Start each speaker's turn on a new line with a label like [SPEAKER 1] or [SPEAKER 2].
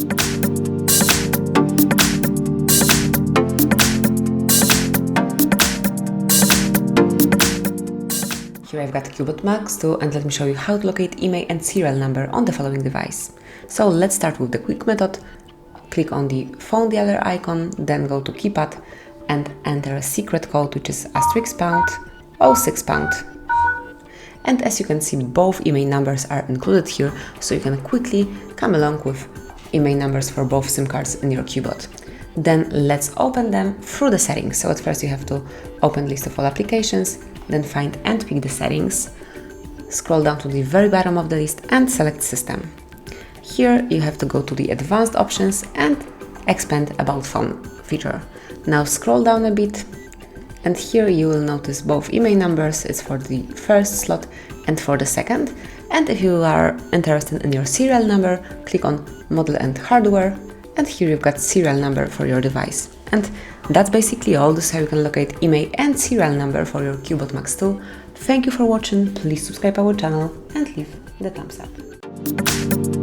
[SPEAKER 1] Here I've got CUBOT Max too, and let me show you how to locate IMEI and serial number on the following device. So let's start with the quick method. Click on the phone dialer icon, then go to keypad and enter a secret code, which is *# 06 £. And as you can see, both IMEI numbers are included here, so you can quickly come along with IMEI numbers for both SIM cards in your CUBOT. Then let's open them through the settings. So at first you have to open list of all applications, then find and pick the settings, scroll down to the very bottom of the list and select system. Here you have to go to the advanced options and expand about phone feature. Now scroll down a bit, and here you will notice both IMEI numbers. It's for the first slot and for the second. And if you are interested in your serial number, click on model and hardware, and here you've got serial number for your device. And that's basically all. This is how you can locate IMEI and serial number for your CUBOT Max tool. Thank you for watching. Please subscribe our channel and leave the thumbs up.